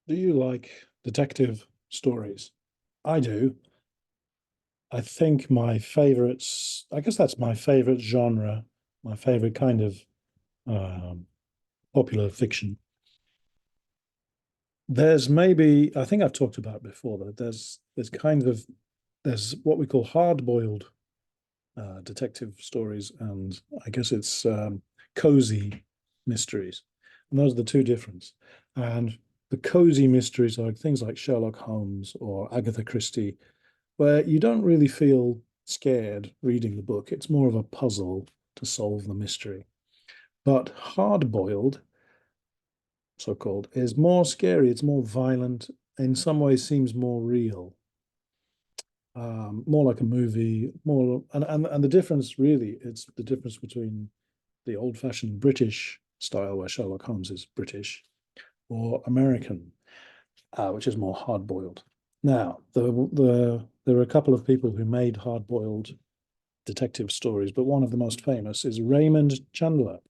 Do you like detective stories? I do. I think my favorites, I guess that's my favorite genre, my favorite kind of um, popular fiction. There's maybe, I think I've talked about before that there's what we call hard-boiled detective stories, and I guess it's cozy mysteries. And those are the two difference. And the cozy mysteries are things like Sherlock Holmes or Agatha Christie, where you don't really feel scared reading the book. It's more of a puzzle to solve the mystery. But hard boiled, so called, is more scary. It's more violent. In some ways, seems more real, more like a movie. More and the difference really, it's the difference between the old-fashioned British style, where Sherlock Holmes is British, or American, which is more hard-boiled. Now, there are a couple of people who made hard-boiled detective stories, but one of the most famous is Raymond Chandler.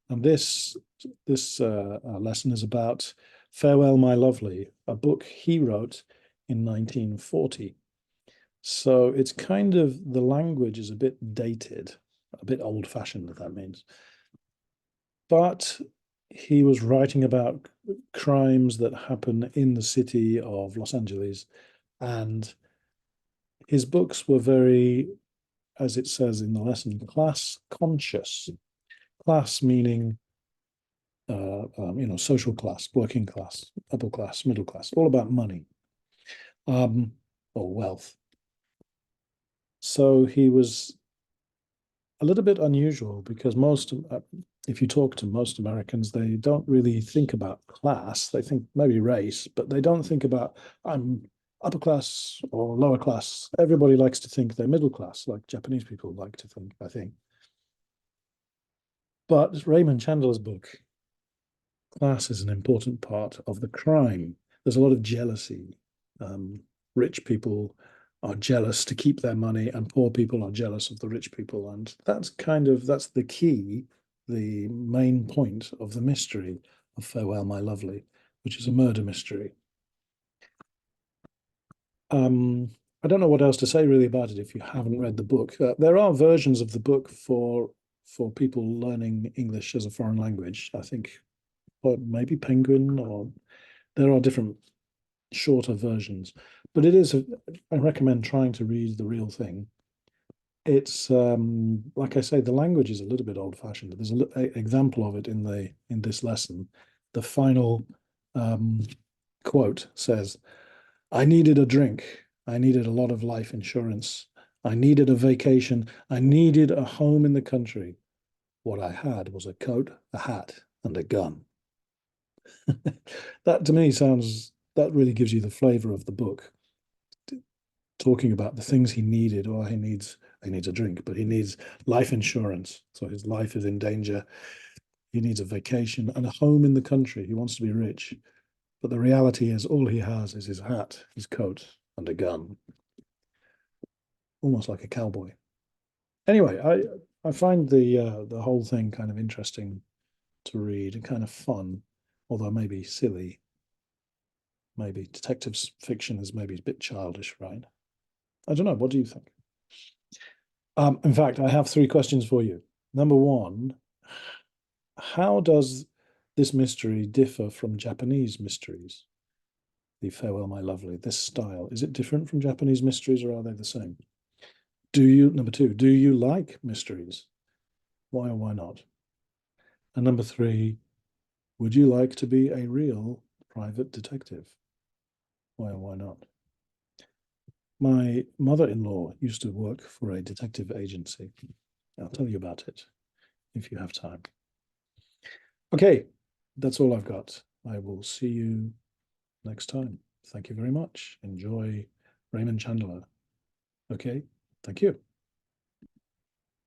And this lesson is about Farewell, My Lovely, a book he wrote in 1940. So it's kind of the language is a bit dated, a bit old-fashioned, if that means. But he was writing about crimes that happen in the city of Los Angeles, and his books were very, as it says in the lesson, class conscious. Class meaning, social class, working class, upper class, middle class, all about money, um, or wealth. So he was a little bit unusual because if you talk to most Americans, they don't really think about class. They think maybe race, but they don't think about I'm upper class or lower class. Everybody likes to think they're middle class, like Japanese people like to think, I think. But Raymond Chandler's book, class is an important part of the crime. There's a lot of jealousy. Um, Rich people are jealous to keep their money, and poor people are jealous of the rich people. And that's the key, the main point of the mystery of Farewell, My Lovely, which is a murder mystery. Um, I don't know what else to say really about it if you haven't read the book. There are versions of the book for people learning English as a foreign language. I think, or maybe Penguin, or there are different shorter versions. But I recommend trying to read the real thing. It's like I say, the language is a little bit old-fashioned. There's an example of it in this lesson. The final um, quote says, "I needed a drink. I needed a lot of life insurance. I needed a vacation. I needed a home in the country. What I had was a coat, a hat, and a gun." That to me that really gives you the flavor of the book, talking about the things he needed. Or he needs a drink, but he needs life insurance. So his life is in danger. He needs a vacation and a home in the country. He wants to be rich. But the reality is all he has is his hat, his coat, and a gun. Almost like a cowboy. Anyway, I find the whole thing kind of interesting to read and kind of fun, although maybe silly. Maybe detective fiction is maybe a bit childish, right? I don't know. What do you think? In fact, I have three questions for you. Number one, how does this mystery differ from Japanese mysteries? The Farewell, My Lovely, this style, is it different from Japanese mysteries or are they the same? Number two, do you like mysteries? Why or why not? And number three, would you like to be a real private detective? Why or why not? My mother-in-law used to work for a detective agency. I'll tell you about it if you have time. Okay, that's all I've got. I will see you next time. Thank you very much. Enjoy Raymond Chandler. Okay, thank you.